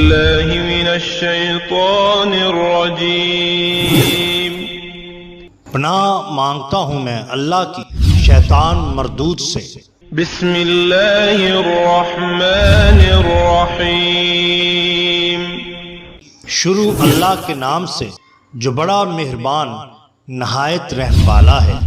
بالله من الشيطان الرجيم پناہ مانگتا ہوں میں اللہ کی شیطان مردود سے۔ بسم اللہ الرحمن الرحیم شروع اللہ کے نام سے جو بڑا مہربان نہایت رحم والا ہے۔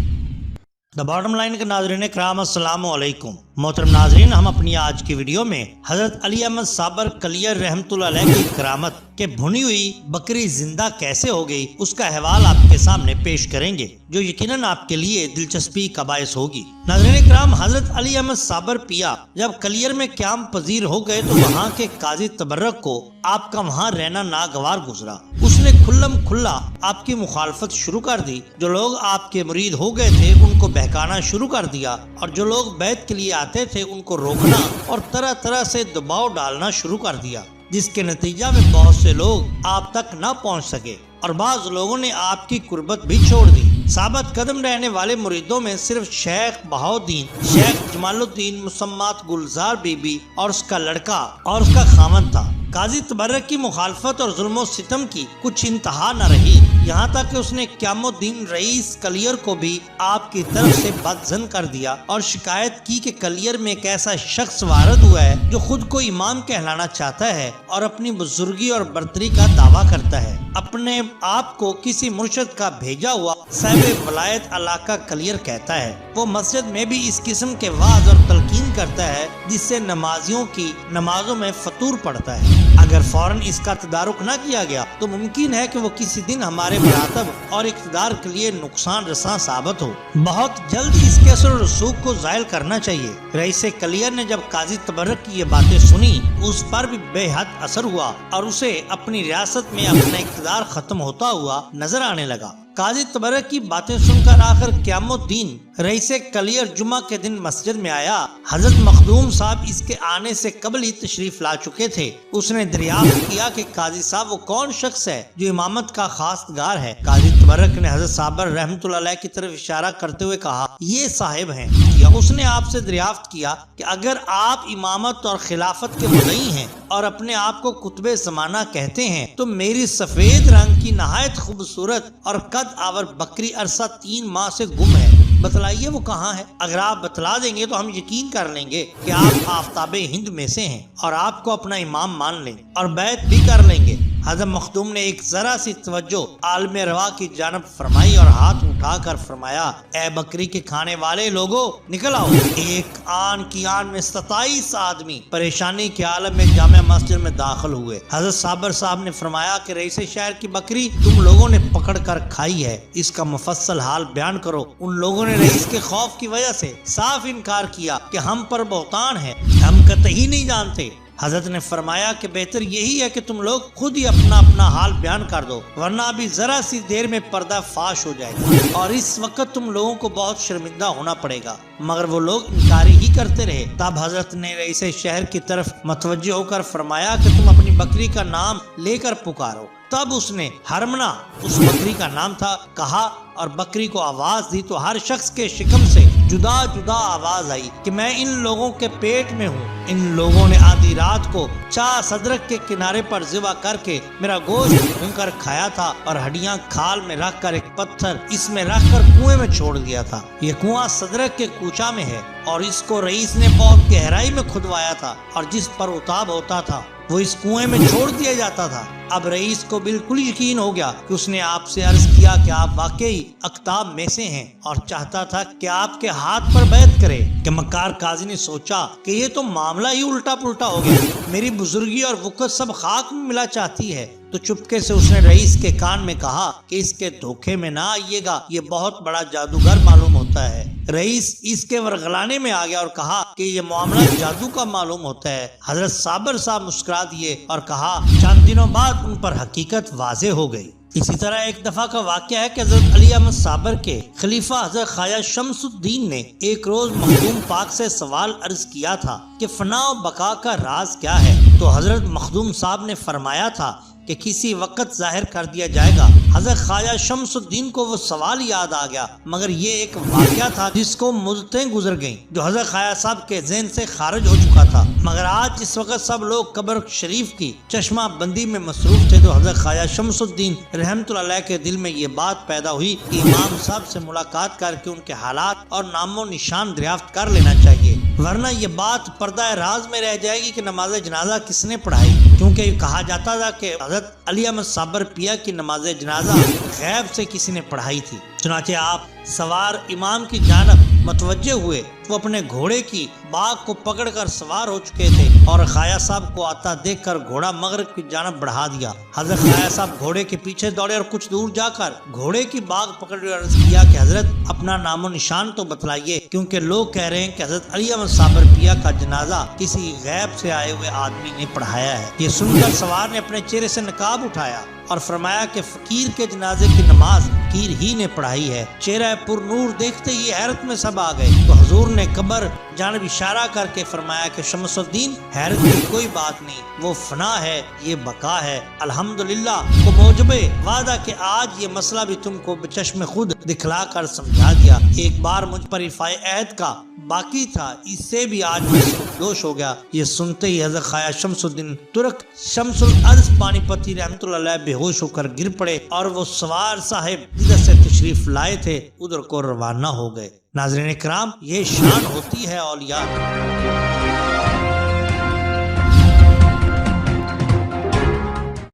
دا باٹم لائن کے ناظرین کرام السلام علیکم۔ محترم ناظرین، ہم اپنی آج کی ویڈیو میں حضرت علی احمد صابر کلیر رحمۃ اللہ علیہ کی کرامت کہ بھنی ہوئی بکری زندہ کیسے ہو گئی اس کا احوال آپ کے سامنے پیش کریں گے، جو یقیناً آپ کے لیے دلچسپی کا باعث ہوگی۔ ناظرین کرام، حضرت علی احمد صابر پیا جب کلیر میں قیام پذیر ہو گئے تو وہاں کے قاضی تبرک کو آپ کا وہاں رہنا ناگوار گزرا۔ اس نے کھلم کھلا آپ کی مخالفت شروع کر دی۔ جو لوگ آپ کے مرید ہو گئے تھے ان کو بہکانا شروع کر دیا، اور جو لوگ بیعت کے لیے آتے تھے ان کو روکنا اور طرح طرح سے دباؤ ڈالنا شروع کر دیا، جس کے نتیجہ میں بہت سے لوگ آپ تک نہ پہنچ سکے اور بعض لوگوں نے آپ کی قربت بھی چھوڑ دی۔ ثابت قدم رہنے والے مریدوں میں صرف شیخ بہاؤالدین، شیخ جمال الدین مسمات گلزار بی بی اور اس کا لڑکا اور اس کا خاوند تھا۔ قاضی تبرک کی مخالفت اور ظلم و ستم کی کچھ انتہا نہ رہی، یہاں تک کہ اس نے قیام الدین رئیس کلیر کو بھی آپ کی طرف سے بدظن کر دیا اور شکایت کی کہ کلیر میں ایک ایسا شخص وارد ہوا ہے جو خود کو امام کہلانا چاہتا ہے اور اپنی بزرگی اور برتری کا دعویٰ کرتا ہے۔ اپنے آپ کو کسی مرشد کا بھیجا ہوا صاحب ولایت علاقہ کلیر کہتا ہے۔ وہ مسجد میں بھی اس قسم کے وعظ اور تلقین کرتا ہے جس سے نمازیوں کی نمازوں میں فطور پڑتا ہے۔ اگر فوراً اس کا تدارک نہ کیا گیا تو ممکن ہے کہ وہ کسی دن ہمارے مراتب اور اقتدار کے لیے نقصان رساں ثابت ہو۔ بہت جلد اس کے اثر و رسوخ کو زائل کرنا چاہیے۔ رئیس کلیر نے جب قاضی تبرک کی یہ باتیں سنی اس پر بھی بے حد اثر ہوا اور اسے اپنی ریاست میں اپنا اقتدار ختم ہوتا ہوا نظر آنے لگا۔ قاضی تبرک کی باتیں سن کر آخر قیام الدین رئیس کلیر جمعہ کے دن مسجد میں آیا۔ حضرت مخدوم صاحب اس کے آنے سے قبل ہی تشریف لا چکے تھے۔ اس نے دریافت کیا کہ قاضی صاحب وہ کون شخص ہے جو امامت کا خواستگار ہے۔ قاضی تبرک نے حضرت صابر رحمۃ اللہ علیہ کی طرف اشارہ کرتے ہوئے کہا، یہ صاحب ہیں۔ یا اس نے آپ سے دریافت کیا کہ اگر آپ امامت اور خلافت کے مدعی ہیں اور اپنے آپ کو قطب زمانہ کہتے ہیں تو میری سفید رنگ کی نہایت خوبصورت اور قد آور بکری عرصہ 3 ماہ سے گم ہے، بتلائیے وہ کہاں ہے؟ اگر آپ بتلا دیں گے تو ہم یقین کر لیں گے کہ آپ آفتاب ہند میں سے ہیں اور آپ کو اپنا امام مان لیں اور بیعت بھی کر لیں گے۔ حضرت مخدوم نے ایک ذرا سی توجہ عالم روا کی جانب فرمائی اور ہاتھ اٹھا کر فرمایا، اے بکری کے کھانے والے لوگوں نکل آؤ۔ ایک آن کی آن میں 27 آدمی پریشانی کے عالم میں جامع مسجد میں داخل ہوئے۔ حضرت صابر صاحب نے فرمایا کہ رئیس شہر کی بکری تم لوگوں نے پکڑ کر کھائی ہے، اس کا مفصل حال بیان کرو۔ ان لوگوں نے رئیس کے خوف کی وجہ سے صاف انکار کیا کہ ہم پر بہتان ہے، ہم قطعی نہیں جانتے۔ حضرت نے فرمایا کہ بہتر یہی ہے کہ تم لوگ خود ہی اپنا حال بیان کر دو، ورنہ ابھی ذرا سی دیر میں پردہ فاش ہو جائے گا اور اس وقت تم لوگوں کو بہت شرمندہ ہونا پڑے گا۔ مگر وہ لوگ انکاری ہی کرتے رہے۔ تب حضرت نے رئیس شہر کی طرف متوجہ ہو کر فرمایا کہ تم اپنی بکری کا نام لے کر پکارو۔ تب اس نے ہرمنا، اس بکری کا نام تھا، کہا اور بکری کو آواز دی تو ہر شخص کے شکم سے جدا جدا آواز آئی کہ میں ان لوگوں کے پیٹ میں ہوں۔ ان لوگوں نے آدھی رات کو چاہ صدرک کے کنارے پر ذبح کر کے میرا گوشت بھون کر کھایا تھا اور ہڈیاں کھال میں رکھ کر ایک پتھر اس میں رکھ کر کنویں میں چھوڑ دیا تھا۔ یہ کنواں صدرک کے کوچہ میں ہے اور اس کو رئیس نے بہت گہرائی میں کھدوایا تھا اور جس پر اتاب ہوتا تھا وہ اس کنویں میں چھوڑ دیا جاتا تھا۔ اب رئیس کو بالکل یقین ہو گیا کہ اس نے آپ سے عرض کیا کہ آپ واقعی اقطاب میں سے ہیں اور چاہتا تھا کہ آپ کے ہاتھ پر بیعت کرے کہ مکار قاضی نے سوچا کہ یہ تو معاملہ ہی الٹا پلٹا ہو گیا، میری بزرگی اور وقت سب خاک میں ملا چاہتی ہے۔ تو چپکے سے اس نے رئیس کے کان میں کہا کہ اس کے دھوکے میں نہ آئیے گا، یہ بہت بڑا جادوگر معلوم ہوتا ہے۔ رئیس اس کے ورغلانے میں آ گیا اور کہا کہ یہ معاملہ جادو کا معلوم ہوتا ہے۔ حضرت صابر صاحب مسکرا دیے اور کہا چند دنوں بعد ان پر حقیقت واضح ہو گئی۔ اسی طرح ایک دفعہ کا واقعہ ہے کہ حضرت علی احمد صابر کے خلیفہ حضرت خواجہ شمس الدین نے ایک روز مخدوم پاک سے سوال عرض کیا تھا کہ فنا و بقا کا راز کیا ہے؟ تو حضرت مخدوم صاحب نے فرمایا تھا کہ کسی وقت ظاہر کر دیا جائے گا۔ حضرت خواجہ شمس الدین کو وہ سوال یاد آ گیا، مگر یہ ایک واقعہ تھا جس کو مدتیں گزر گئیں، جو حضرت خواجہ صاحب کے ذہن سے خارج ہو چکا تھا۔ مگر آج اس وقت سب لوگ قبر شریف کی چشمہ بندی میں مصروف تھے، تو حضرت خواجہ شمس الدین رحمۃ اللہ علیہ کے دل میں یہ بات پیدا ہوئی کہ امام صاحب سے ملاقات کر کے ان کے حالات اور نام و نشان دریافت کر لینا چاہیے، ورنہ یہ بات پردہ راز میں رہ جائے گی کہ نماز جنازہ کس نے پڑھائی، کیونکہ یہ کہا جاتا تھا کہ حضرت علی احمد صابر پیا کی نماز جنازہ غیب سے کسی نے پڑھائی تھی۔ چنانچہ آپ سوار امام کی جانب متوجہ ہوئے، وہ اپنے گھوڑے کی باغ کو پکڑ کر سوار ہو چکے تھے اور خواجہ صاحب کو آتا دیکھ کر گھوڑا مغرب کی جانب بڑھا دیا۔ حضرت خواجہ صاحب گھوڑے کے پیچھے دوڑے اور کچھ دور جا کر گھوڑے کی باغ پکڑ کر عرض کیا کہ حضرت اپنا نام و نشان تو بتلائیے، کیونکہ لوگ کہہ رہے ہیں کہ حضرت علی احمد صابر پیا کا جنازہ کسی غیب سے آئے ہوئے آدمی نے پڑھایا ہے۔ یہ سن کر سوار نے اپنے چہرے سے نقاب اٹھایا اور فرمایا کہ فقیر کے جنازے کی نماز فقیر ہی نے پڑھائی ہے۔ چہرہ پر نور دیکھتے ہی حیرت میں سب آ گئے، تو حضور نے قبر جانب اشارہ کر کے فرمایا کہ شمس الدین، حیرت کی کوئی بات نہیں، وہ فنا ہے، یہ بقا ہے۔ الحمدللہ کو موجب وعدہ کہ آج یہ مسئلہ بھی تم کو بچشم خود دکھلا کر سمجھا دیا۔ ایک بار مجھ پر رفاع عہد کا باقی تھا، اس سے بھی آج میں دوش ہو گیا۔ یہ سنتے ہی حضرت خواجہ شمس الدین ترک شمس الارض پانی پتی رحمۃ اللہ علیہ بے ہوش ہو کر گر پڑے اور وہ سوار صاحب جدھر سے تشریف لائے تھے ادھر کو روانہ ہو گئے۔ ناظرین کرام، یہ شان ہوتی ہے اولیاء۔